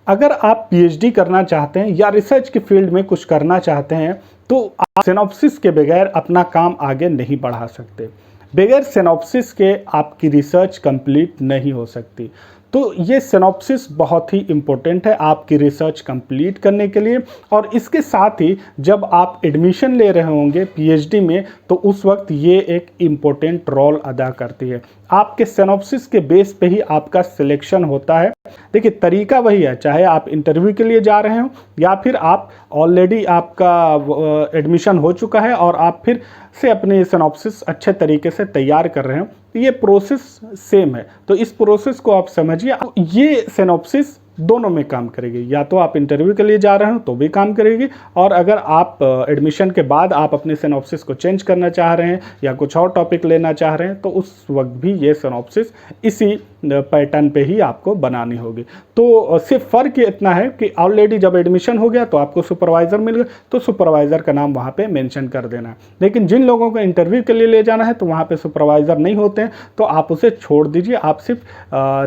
अगर आप पीएचडी करना चाहते हैं या रिसर्च की फील्ड में कुछ करना चाहते हैं तो आप सिनॉप्सिस के बगैर अपना काम आगे नहीं बढ़ा सकते। बगैर सिनॉप्सिस के आपकी रिसर्च कंप्लीट नहीं हो सकती। तो ये सिनॉप्सिस बहुत ही इम्पोर्टेंट है आपकी रिसर्च कंप्लीट करने के लिए। और इसके साथ ही जब आप एडमिशन ले रहे होंगे पीएचडी में तो उस वक्त ये एक इम्पोर्टेंट रोल अदा करती है। आपके सिनॉप्सिस के बेस पे ही आपका सिलेक्शन होता है। देखिए तरीका वही है, चाहे आप इंटरव्यू के लिए जा रहे हो या फिर आप ऑलरेडी आपका एडमिशन हो चुका है और आप फिर से अपने सिनॉप्सिस अच्छे तरीके से तैयार कर रहे हो, ये प्रोसेस सेम है। तो इस प्रोसेस को आप समझिए। ये सिनॉप्सिस दोनों में काम करेगी, या तो आप इंटरव्यू के लिए जा रहे हो तो भी काम करेगी, और अगर आप एडमिशन के बाद आप अपने सिनॉप्सिस को चेंज करना चाह रहे हैं या कुछ और टॉपिक लेना चाह रहे हैं तो उस वक्त भी ये सिनॉप्सिस इसी पैटर्न पे ही आपको बनानी होगी। तो सिर्फ फ़र्क इतना है कि ऑलरेडी जब एडमिशन हो गया तो आपको सुपरवाइज़र मिल गया तो सुपरवाइज़र का नाम वहाँ पे मेंशन कर देना है। लेकिन जिन लोगों को इंटरव्यू के लिए ले जाना है तो वहाँ पे सुपरवाइज़र नहीं होते हैं, तो आप उसे छोड़ दीजिए, आप सिर्फ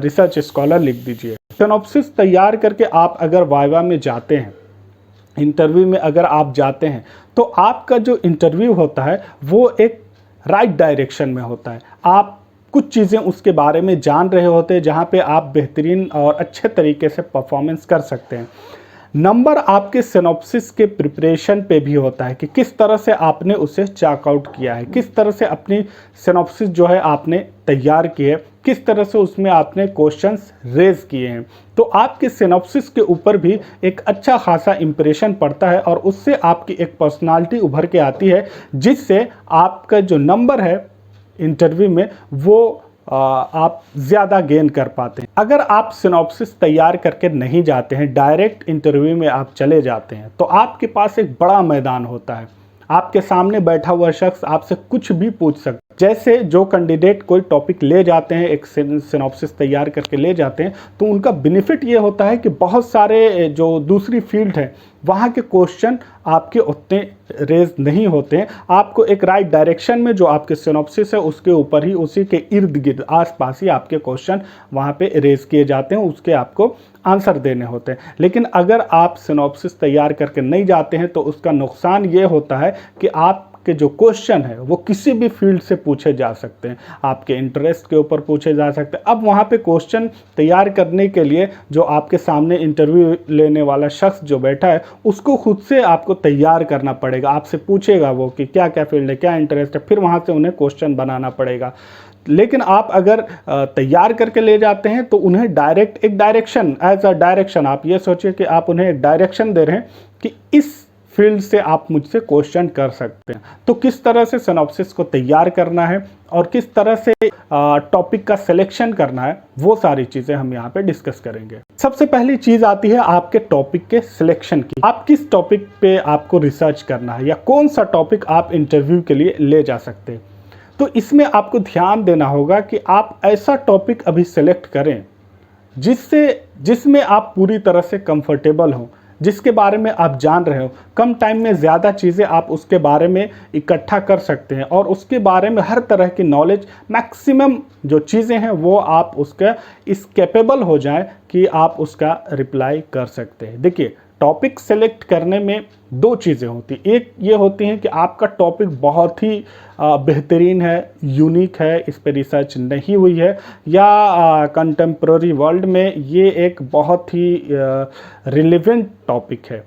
रिसर्च स्कॉलर लिख दीजिए। सिनॉप्सिस तैयार करके आप अगर वाइवा में जाते हैं, इंटरव्यू में अगर आप जाते हैं तो आपका जो इंटरव्यू होता है वो एक राइट डायरेक्शन में होता है। आप कुछ चीज़ें उसके बारे में जान रहे होते हैं जहाँ पे आप बेहतरीन और अच्छे तरीके से परफॉर्मेंस कर सकते हैं। नंबर आपके सिनॉप्सिस के प्रिपरेशन पे भी होता है कि किस तरह से आपने उसे चेकआउट किया है, किस तरह से अपनी सिनॉप्सिस जो है आपने तैयार की है, किस तरह से उसमें आपने क्वेश्चंस रेज किए हैं। तो आपके सिनॉप्सिस के ऊपर भी एक अच्छा खासा इंप्रेशन पड़ता है और उससे आपकी एक पर्सनालिटी उभर के आती है, जिससे आपका जो नंबर है इंटरव्यू में वो आप ज़्यादा गेन कर पाते हैं। अगर आप सिनॉप्सिस तैयार करके नहीं जाते हैं, डायरेक्ट इंटरव्यू में आप चले जाते हैं, तो आपके पास एक बड़ा मैदान होता है। आपके सामने बैठा हुआ शख्स आपसे कुछ भी पूछ सकता है। जैसे जो कैंडिडेट कोई टॉपिक ले जाते हैं, एक सिनॉप्सिस तैयार करके ले जाते हैं, तो उनका बेनिफिट ये होता है कि बहुत सारे जो दूसरी फील्ड है वहाँ के क्वेश्चन आपके उतने रेज नहीं होते हैं। आपको एक राइट डायरेक्शन में जो आपके सिनॉप्सिस है उसके ऊपर ही, उसी के इर्द गिर्द आसपास ही आपके क्वेश्चन वहाँ पे रेज किए जाते हैं, उसके आपको आंसर देने होते हैं। लेकिन अगर आप सिनॉप्सिस तैयार करके नहीं जाते हैं तो उसका नुकसान ये होता है कि आपके जो क्वेश्चन है वो किसी भी फील्ड से पूछे जा सकते हैं, आपके इंटरेस्ट के ऊपर पूछे जा सकते हैं। अब वहाँ पे क्वेश्चन तैयार करने के लिए जो आपके सामने इंटरव्यू लेने वाला शख्स जो बैठा है उसको खुद से आपको तैयार करना पड़ेगा। आपसे पूछेगा वो कि क्या क्या फील्ड है, क्या इंटरेस्ट है, फिर वहाँ से उन्हें क्वेश्चन बनाना पड़ेगा। लेकिन आप अगर तैयार करके ले जाते हैं तो उन्हें डायरेक्ट एक डायरेक्शन, एज अ डायरेक्शन, आप ये सोचिए कि आप उन्हें एक डायरेक्शन दे रहे हैं कि इस फील्ड से आप मुझसे क्वेश्चन कर सकते हैं। तो किस तरह से सिनॉप्सिस को तैयार करना है और किस तरह से टॉपिक का सिलेक्शन करना है, वो सारी चीज़ें हम यहाँ पे डिस्कस करेंगे। सबसे पहली चीज़ आती है आपके टॉपिक के सिलेक्शन की। आप किस टॉपिक पे आपको रिसर्च करना है या कौन सा टॉपिक आप इंटरव्यू के लिए ले जा सकते हैं। तो इसमें आपको ध्यान देना होगा कि आप ऐसा टॉपिक अभी सेलेक्ट करें जिसमें आप पूरी तरह से कंफर्टेबल हो, जिसके बारे में आप जान रहे हो। कम टाइम में ज़्यादा चीज़ें आप उसके बारे में इकट्ठा कर सकते हैं और उसके बारे में हर तरह की नॉलेज, मैक्सिमम जो चीज़ें हैं वो आप उसका इस कैपेबल हो जाएं कि आप उसका रिप्लाई कर सकते हैं। देखिए टॉपिक सेलेक्ट करने में दो चीज़ें होती, एक ये होती हैं कि आपका टॉपिक बहुत ही बेहतरीन है, यूनिक है, इस पे रिसर्च नहीं हुई है, या कंटेम्प्रेरी वर्ल्ड में ये एक बहुत ही रिलेवेंट टॉपिक है।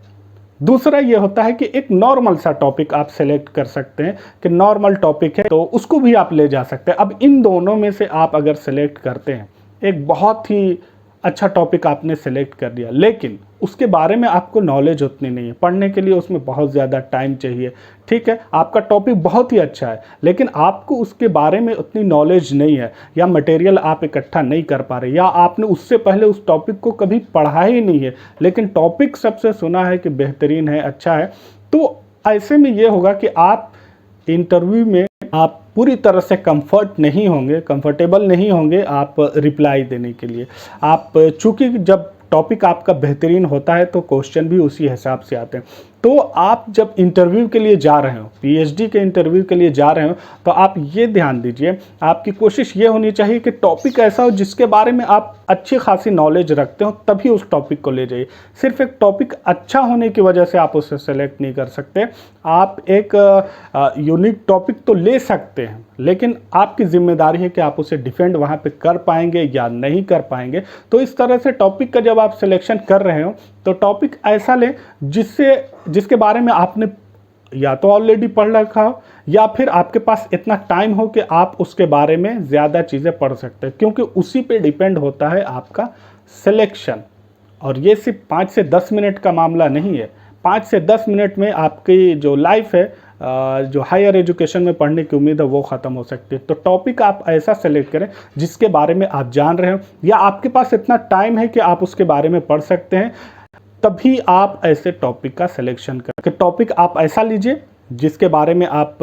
दूसरा ये होता है कि एक नॉर्मल सा टॉपिक आप सेलेक्ट कर सकते हैं कि नॉर्मल टॉपिक है तो उसको भी आप ले जा सकते हैं। अब इन दोनों में से आप अगर सेलेक्ट करते हैं, एक बहुत ही अच्छा टॉपिक आपने सेलेक्ट कर दिया लेकिन उसके बारे में आपको नॉलेज उतनी नहीं है, पढ़ने के लिए उसमें बहुत ज़्यादा टाइम चाहिए, ठीक है, आपका टॉपिक बहुत ही अच्छा है लेकिन आपको उसके बारे में उतनी नॉलेज नहीं है, या मटेरियल आप इकट्ठा नहीं कर पा रहे, या आपने उससे पहले उस टॉपिक को कभी पढ़ा ही नहीं है लेकिन टॉपिक सबसे सुना है कि बेहतरीन है, अच्छा है, तो ऐसे में ये होगा कि आप इंटरव्यू में आप पूरी तरह से कंफर्टेबल नहीं होंगे आप रिप्लाई देने के लिए। आप चूँकि जब टॉपिक आपका बेहतरीन होता है तो क्वेश्चन भी उसी हिसाब से आते हैं। तो आप जब इंटरव्यू के लिए जा रहे हो, पीएचडी के इंटरव्यू के लिए जा रहे हो, तो आप ये ध्यान दीजिए, आपकी कोशिश ये होनी चाहिए कि टॉपिक ऐसा हो जिसके बारे में आप अच्छी खासी नॉलेज रखते हो, तभी उस टॉपिक को ले जाइए। सिर्फ एक टॉपिक अच्छा होने की वजह से आप उसे सेलेक्ट नहीं कर सकते। आप एक यूनिक टॉपिक तो ले सकते हैं, लेकिन आपकी जिम्मेदारी है कि आप उसे डिफेंड वहाँ पे कर पाएंगे या नहीं कर पाएंगे। तो इस तरह से टॉपिक का जब आप सिलेक्शन कर रहे हो, तो टॉपिक ऐसा लें जिसके बारे में आपने या तो ऑलरेडी पढ़ रखा हो, या फिर आपके पास इतना टाइम हो कि आप उसके बारे में ज़्यादा चीज़ें पढ़ सकते हैं, क्योंकि उसी पे डिपेंड होता है आपका सिलेक्शन। और ये सिर्फ 5 से 10 मिनट का मामला नहीं है। 5 से 10 मिनट में आपकी जो लाइफ है, जो हायर एजुकेशन में पढ़ने की उम्मीद है, वो ख़त्म हो सकती है। तो टॉपिक आप ऐसा सेलेक्ट करें जिसके बारे में आप जान रहे हो, या आपके पास इतना टाइम है कि आप उसके बारे में पढ़ सकते हैं। तभी आप ऐसे टॉपिक का सिलेक्शन करें। टॉपिक आप ऐसा लीजिए जिसके बारे में आप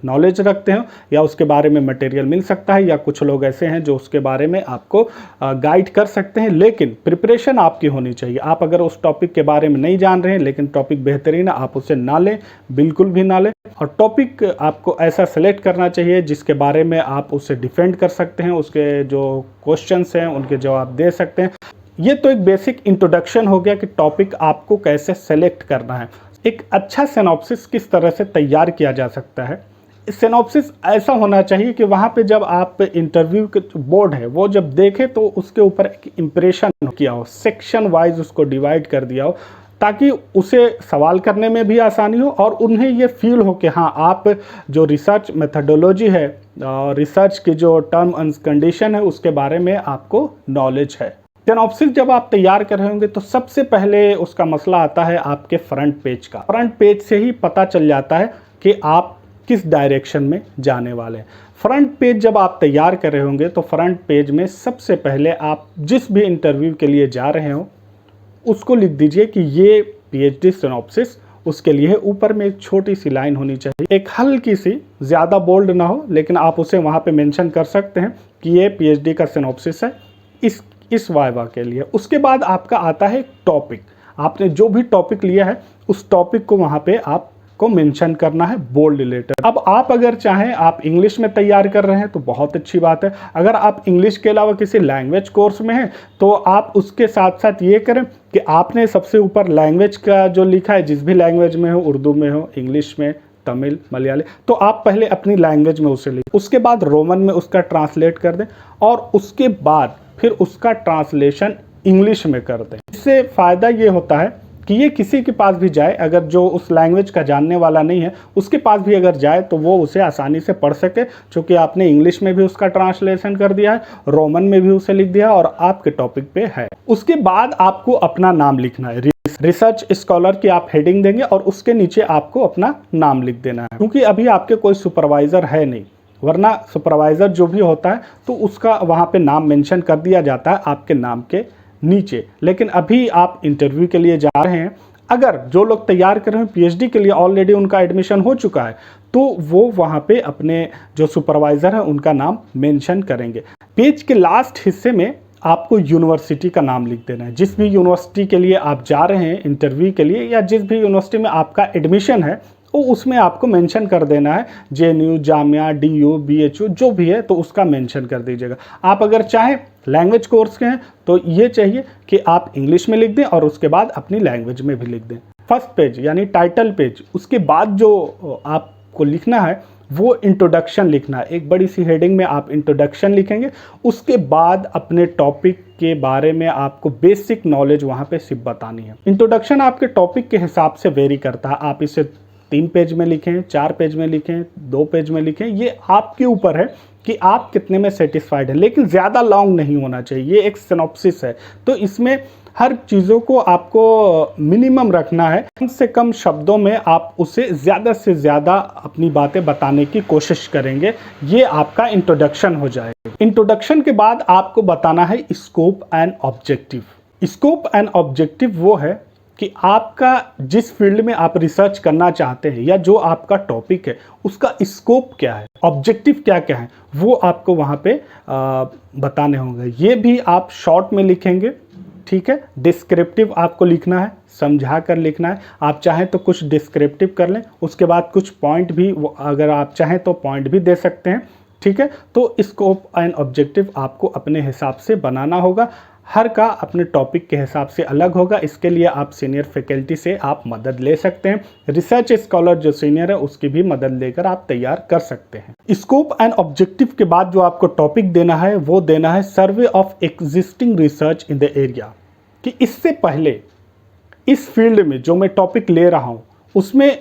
नॉलेज रखते हो, या उसके बारे में मटेरियल मिल सकता है, या कुछ लोग ऐसे हैं जो उसके बारे में आपको गाइड कर सकते हैं। लेकिन प्रिपरेशन आपकी होनी चाहिए। आप अगर उस टॉपिक के बारे में नहीं जान रहे हैं लेकिन टॉपिक बेहतरीन है, आप उसे ना लें, बिल्कुल भी ना लें। और टॉपिक आपको ऐसा सेलेक्ट करना चाहिए जिसके बारे में आप उसे डिफेंड कर सकते हैं, उसके जो क्वेश्चंस हैं उनके जवाब दे सकते हैं। ये तो एक बेसिक इंट्रोडक्शन हो गया कि टॉपिक आपको कैसे सेलेक्ट करना है। एक अच्छा सिनॉप्सिस किस तरह से तैयार किया जा सकता है। सिनॉप्सिस ऐसा होना चाहिए कि वहाँ पे जब आप इंटरव्यू के बोर्ड है वो जब देखें तो उसके ऊपर एक इम्प्रेशन किया हो, सेक्शन वाइज उसको डिवाइड कर दिया हो, ताकि उसे सवाल करने में भी आसानी हो और उन्हें ये फील हो कि हाँ, आप जो रिसर्च मेथडोलॉजी है, रिसर्च की जो टर्म एंड कंडीशन है, उसके बारे में आपको नॉलेज है। सिनॉप्सिस जब आप तैयार कर रहे होंगे तो सबसे पहले उसका मसला आता है आपके फ्रंट पेज का। फ्रंट पेज से ही पता चल जाता है कि आप किस डायरेक्शन में जाने वाले हैं। फ्रंट पेज जब आप तैयार कर रहे होंगे तो फ्रंट पेज में सबसे पहले आप जिस भी इंटरव्यू के लिए जा रहे हो उसको लिख दीजिए कि ये पीएचडी सिनॉप्सिस उसके लिए ऊपर में एक छोटी सी लाइन होनी चाहिए, एक हल्की सी, ज़्यादा बोल्ड ना हो, लेकिन आप उसे वहाँ पे मेंशन कर सकते हैं कि ये पीएचडी का सिनॉप्सिस है इस वाइवा के लिए। उसके बाद आपका आता है टॉपिक। आपने जो भी टॉपिक लिया है उस टॉपिक को वहाँ पे आपको मेंशन करना है बोल्ड लेटर। अब आप अगर चाहें, आप इंग्लिश में तैयार कर रहे हैं तो बहुत अच्छी बात है। अगर आप इंग्लिश के अलावा किसी लैंग्वेज कोर्स में हैं तो आप उसके साथ साथ ये करें कि आपने सबसे ऊपर लैंग्वेज का जो लिखा है, जिस भी लैंग्वेज में हो, उर्दू में हो, इंग्लिश में, तमिल, मलयाली, तो आप पहले अपनी लैंग्वेज में उसे लिखें, उसके बाद रोमन में उसका ट्रांसलेट कर दें और उसके बाद फिर उसका ट्रांसलेशन इंग्लिश में कर दें। इससे फ़ायदा ये होता है कि ये किसी के पास भी जाए, अगर जो उस लैंग्वेज का जानने वाला नहीं है उसके पास भी अगर जाए तो वो उसे आसानी से पढ़ सके, क्योंकि आपने इंग्लिश में भी उसका ट्रांसलेशन कर दिया है, रोमन में भी उसे लिख दिया है और आपके टॉपिक पे है। उसके बाद आपको अपना नाम लिखना है। रिसर्च स्कॉलर की आप हेडिंग देंगे और उसके नीचे आपको अपना नाम लिख देना है, क्योंकि अभी आपके कोई सुपरवाइज़र है नहीं, वरना सुपरवाइज़र जो भी होता है तो उसका वहाँ पे नाम मेंशन कर दिया जाता है आपके नाम के नीचे। लेकिन अभी आप इंटरव्यू के लिए जा रहे हैं, अगर जो लोग तैयार कर रहे हैं पीएचडी के लिए ऑलरेडी उनका एडमिशन हो चुका है तो वो वहाँ पे अपने जो सुपरवाइज़र हैं उनका नाम मेंशन करेंगे। पेज के लास्ट हिस्से में आपको यूनिवर्सिटी का नाम लिख देना है। जिस भी यूनिवर्सिटी के लिए आप जा रहे हैं इंटरव्यू के लिए, या जिस भी यूनिवर्सिटी में आपका एडमिशन है, तो उसमें आपको मेंशन कर देना है जेएनयू, जामिया, डीयू, बीएचयू जो भी है तो उसका मेंशन कर दीजिएगा। आप अगर चाहें लैंग्वेज कोर्स के हैं तो ये चाहिए कि आप इंग्लिश में लिख दें और उसके बाद अपनी लैंग्वेज में भी लिख दें। फर्स्ट पेज यानी टाइटल पेज, उसके बाद जो आपको लिखना है वो इंट्रोडक्शन लिखना है। एक बड़ी सी हेडिंग में आप इंट्रोडक्शन लिखेंगे, उसके बाद अपने टॉपिक के बारे में आपको बेसिक नॉलेज वहाँ पे सिर्फ बतानी है। इंट्रोडक्शन आपके टॉपिक के हिसाब से वेरी करता है, आप इसे 3 पेज में लिखें, 4 पेज में लिखें, 2 पेज में लिखें, ये आपके ऊपर है कि आप कितने में सेटिस्फाइड हैं, लेकिन ज़्यादा लॉन्ग नहीं होना चाहिए। ये एक सिनॉप्सिस है तो इसमें हर चीज़ों को आपको मिनिमम रखना है, कम से कम शब्दों में आप उसे ज़्यादा से ज़्यादा अपनी बातें बताने की कोशिश करेंगे। ये आपका इंट्रोडक्शन हो जाएगा। इंट्रोडक्शन के बाद आपको बताना है scope and objective. Scope and objective वो है कि आपका जिस फील्ड में आप रिसर्च करना चाहते हैं या जो आपका टॉपिक है उसका स्कोप क्या है, ऑब्जेक्टिव क्या क्या है, वो आपको वहाँ पे बताने होंगे। ये भी आप शॉर्ट में लिखेंगे ठीक है। डिस्क्रिप्टिव आपको लिखना है, समझा कर लिखना है। आप चाहें तो कुछ डिस्क्रिप्टिव कर लें, उसके बाद कुछ पॉइंट भी अगर आप चाहें तो पॉइंट भी दे सकते हैं, ठीक है। तो स्कोप एंड ऑब्जेक्टिव आपको अपने हिसाब से बनाना होगा, हर का अपने टॉपिक के हिसाब से अलग होगा। इसके लिए आप सीनियर फैकल्टी से आप मदद ले सकते हैं, रिसर्च स्कॉलर जो सीनियर है उसकी भी मदद लेकर आप तैयार कर सकते हैं। स्कोप एंड ऑब्जेक्टिव के बाद जो आपको टॉपिक देना है वो देना है survey of existing research in the area, कि इससे पहले इस फील्ड में जो मैं टॉपिक ले रहा हूँ उसमें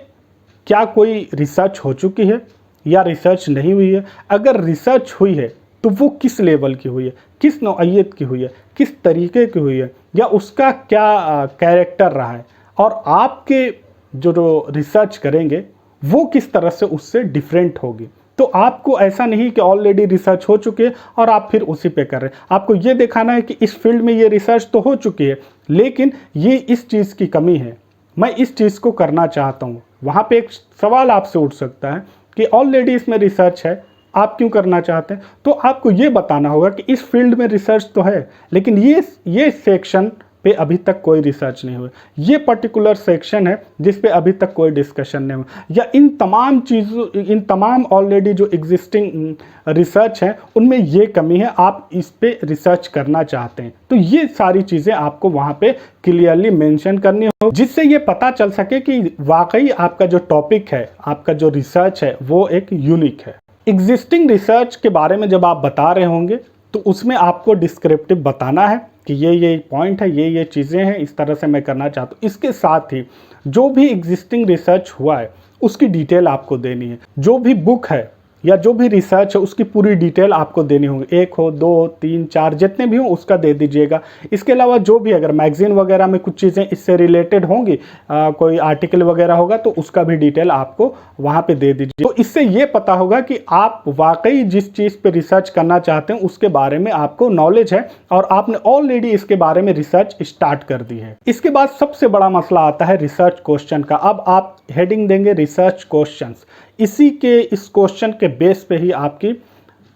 क्या कोई रिसर्च हो चुकी है या रिसर्च नहीं हुई है। अगर रिसर्च हुई है तो वो किस लेवल की हुई है, किस नौइयत की हुई है, किस तरीके की हुई है, या उसका क्या कैरेक्टर रहा है, और आपके जो रिसर्च करेंगे वो किस तरह से उससे डिफरेंट होगी। तो आपको ऐसा नहीं कि ऑलरेडी रिसर्च हो चुकी है और आप फिर उसी पे कर रहे हैं। आपको ये दिखाना है कि इस फील्ड में ये रिसर्च तो हो चुकी है लेकिन ये इस चीज़ की कमी है, मैं इस चीज़ को करना चाहता हूँ। वहाँ पे एक सवाल आपसे उठ सकता है कि ऑलरेडी इसमें रिसर्च है, आप क्यों करना चाहते हैं। तो आपको ये बताना होगा कि इस फील्ड में रिसर्च तो है लेकिन ये सेक्शन पे अभी तक कोई रिसर्च नहीं हुआ, ये पर्टिकुलर सेक्शन है जिस पे अभी तक कोई डिस्कशन नहीं हुआ, या इन तमाम चीज़ों, इन तमाम ऑलरेडी जो एग्जिस्टिंग रिसर्च है उनमें ये कमी है, आप इस पे रिसर्च करना चाहते हैं। तो ये सारी चीज़ें आपको वहाँ पे क्लियरली मेंशन करनी हो, जिससे ये पता चल सके कि वाकई आपका जो टॉपिक है, आपका जो रिसर्च है वो एक यूनिक है। एग्जिस्टिंग रिसर्च के बारे में जब आप बता रहे होंगे तो उसमें आपको डिस्क्रिप्टिव बताना है कि ये पॉइंट है, ये चीज़ें हैं, इस तरह से मैं करना चाहता हूँ। इसके साथ ही जो भी एग्जिस्टिंग रिसर्च हुआ है उसकी डिटेल आपको देनी है। जो भी बुक है या जो भी रिसर्च है उसकी पूरी डिटेल आपको देनी होगी, 1 हो 2 हो 3 4 जितने भी हो उसका दे दीजिएगा। इसके अलावा जो भी अगर मैगजीन वगैरह में कुछ चीज़ें इससे रिलेटेड होंगी, कोई आर्टिकल वगैरह होगा तो उसका भी डिटेल आपको वहाँ पे दे दीजिए। तो इससे ये पता होगा कि आप वाकई जिस चीज़ पे रिसर्च करना चाहते हैं उसके बारे में आपको नॉलेज है और आपने ऑलरेडी इसके बारे में रिसर्च स्टार्ट कर दी है। इसके बाद सबसे बड़ा मसला आता है रिसर्च क्वेश्चन का। अब आप हेडिंग देंगे रिसर्च क्वेश्चंस, इस क्वेश्चन के बेस पे ही आपकी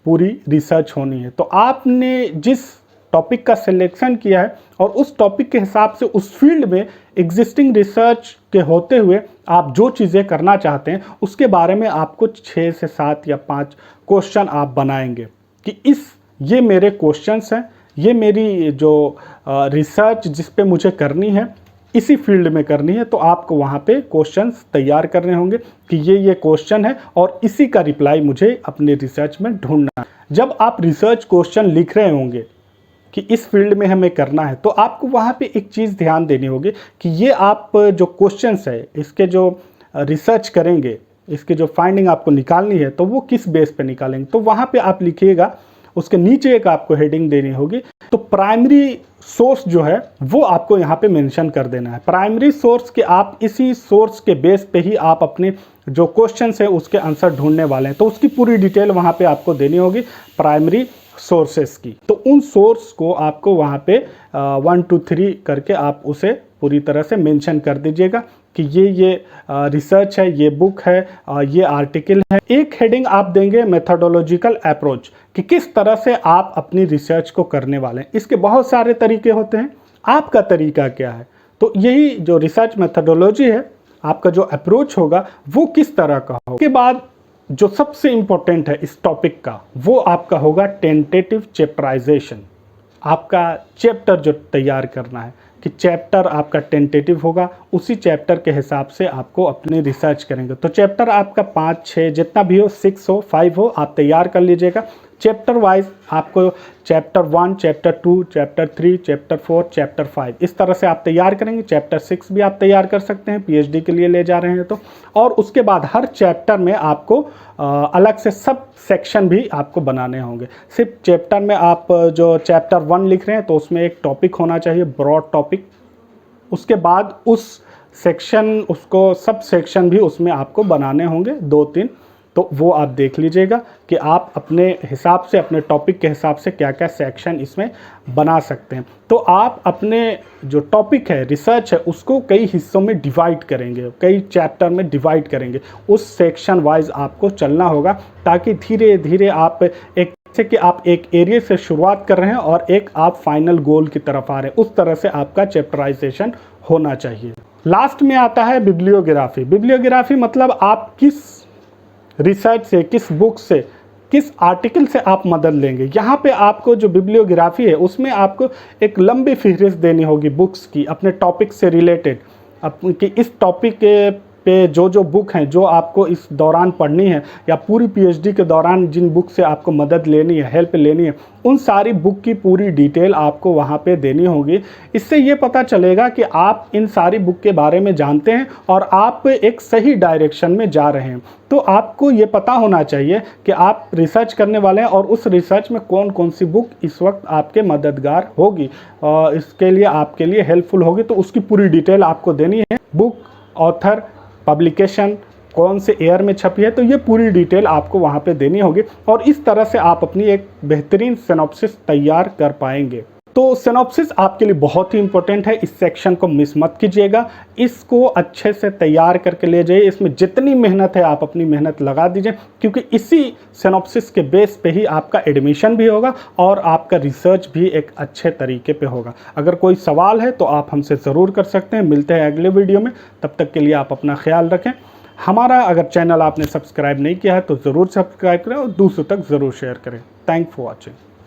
पूरी रिसर्च होनी है। तो आपने जिस टॉपिक का सिलेक्शन किया है और उस टॉपिक के हिसाब से उस फील्ड में एग्जिस्टिंग रिसर्च के होते हुए आप जो चीज़ें करना चाहते हैं उसके बारे में आपको 6 से 7 या 5 क्वेश्चन आप बनाएंगे कि ये मेरे क्वेश्चंस हैं, ये मेरी जो रिसर्च जिस पे मुझे करनी है इसी फील्ड में करनी है। तो आपको वहाँ पे क्वेश्चंस तैयार करने होंगे कि ये क्वेश्चन है और इसी का रिप्लाई मुझे अपने रिसर्च में ढूंढना है। जब आप रिसर्च क्वेश्चन लिख रहे होंगे कि इस फील्ड में हमें करना है तो आपको वहाँ पे एक चीज़ ध्यान देनी होगी कि ये आप जो क्वेश्चंस है इसके जो रिसर्च करेंगे, इसके जो फाइंडिंग आपको निकालनी है तो वो किस बेस पे निकालेंगे। तो वहाँ पे आप लिखिएगा, उसके नीचे एक आपको हेडिंग देनी होगी। तो प्राइमरी सोर्स जो है वो आपको यहाँ पे मेंशन कर देना है। प्राइमरी सोर्स के आप इसी सोर्स के बेस पे ही आप अपने जो क्वेश्चंस है उसके आंसर ढूंढने वाले हैं। तो उसकी पूरी डिटेल वहाँ पे आपको देनी होगी प्राइमरी सोर्सेस की। तो उन सोर्स को आपको वहाँ पे 1 2 3 करके आप उसे पूरी तरह से मेंशन कर दीजिएगा कि ये रिसर्च है, ये बुक है, ये आर्टिकल है। एक हेडिंग आप देंगे मेथोडोलॉजिकल अप्रोच कि किस तरह से आप अपनी रिसर्च को करने वाले हैं। इसके बहुत सारे तरीके होते हैं, आपका तरीका क्या है। तो यही जो रिसर्च मेथोडोलॉजी है, आपका जो अप्रोच होगा वो किस तरह का हो। उसके बाद जो सबसे इम्पोर्टेंट है इस टॉपिक का वो आपका होगा टेंटेटिव चैप्टराइजेशन। आपका चैप्टर जो तैयार करना है कि चैप्टर आपका टेंटेटिव होगा, उसी चैप्टर के हिसाब से आपको अपनी रिसर्च करेंगे। तो चैप्टर आपका 5 6 जितना भी हो, 6 हो 5 हो, आप तैयार कर लीजिएगा। चैप्टर वाइज आपको chapter 1 chapter 2 chapter 3 chapter 4 chapter 5 इस तरह से आप तैयार करेंगे। चैप्टर 6 भी आप तैयार कर सकते हैं पीएचडी के लिए ले जा रहे हैं तो। और उसके बाद हर चैप्टर में आपको अलग से सब सेक्शन भी आपको बनाने होंगे। सिर्फ चैप्टर में आप जो चैप्टर 1 लिख रहे हैं तो उसमें एक टॉपिक होना चाहिए, ब्रॉड टॉपिक। उसके बाद उस सेक्शन, उसको सब सेक्शन भी उसमें आपको बनाने होंगे 2-3। तो वो आप देख लीजिएगा कि आप अपने हिसाब से, अपने टॉपिक के हिसाब से क्या क्या सेक्शन इसमें बना सकते हैं। तो आप अपने जो टॉपिक है, रिसर्च है, उसको कई हिस्सों में डिवाइड करेंगे, कई चैप्टर में डिवाइड करेंगे। उस सेक्शन वाइज आपको चलना होगा ताकि धीरे धीरे आप एक जैसे कि आप एक एरिया से शुरुआत कर रहे हैं और एक आप फाइनल गोल की तरफ आ रहे हैं, उस तरह से आपका चैप्टराइजेशन होना चाहिए। लास्ट में आता है बिब्लियोग्राफी। बिब्लियोग्राफी मतलब आप किस रिसर्च से, किस बुक से, किस आर्टिकल से आप मदद लेंगे। यहाँ पे आपको जो बिब्लियोग्राफी है उसमें आपको एक लंबी फहरिस्त देनी होगी बुक्स की, अपने टॉपिक से रिलेटेड, कि इस टॉपिक पे जो बुक हैं जो आपको इस दौरान पढ़नी है, या पूरी पीएचडी के दौरान जिन बुक से आपको मदद लेनी है, हेल्प लेनी है, उन सारी बुक की पूरी डिटेल आपको वहाँ पे देनी होगी। इससे ये पता चलेगा कि आप इन सारी बुक के बारे में जानते हैं और आप एक सही डायरेक्शन में जा रहे हैं। तो आपको ये पता होना चाहिए कि आप रिसर्च करने वाले हैं और उस रिसर्च में कौन कौन सी बुक इस वक्त आपके मददगार होगी और इसके लिए आपके लिए हेल्पफुल होगी, तो उसकी पूरी डिटेल आपको देनी है। बुक, ऑथर, पब्लिकेशन, कौन से ईयर में छपी है, तो ये पूरी डिटेल आपको वहाँ पे देनी होगी और इस तरह से आप अपनी एक बेहतरीन सिनॉप्सिस तैयार कर पाएंगे। तो सिनॉप्सिस आपके लिए बहुत ही इंपॉर्टेंट है, इस सेक्शन को मिस मत कीजिएगा, इसको अच्छे से तैयार करके ले जाइए। इसमें जितनी मेहनत है आप अपनी मेहनत लगा दीजिए, क्योंकि इसी सिनॉप्सिस के बेस पे ही आपका एडमिशन भी होगा और आपका रिसर्च भी एक अच्छे तरीके पे होगा। अगर कोई सवाल है तो आप हमसे ज़रूर कर सकते हैं। मिलते हैं अगले वीडियो में, तब तक के लिए आप अपना ख्याल रखें। हमारा अगर चैनल आपने सब्सक्राइब नहीं किया है तो ज़रूर सब्सक्राइब करें और दूसरों तक ज़रूर शेयर करें। Thanks for watching.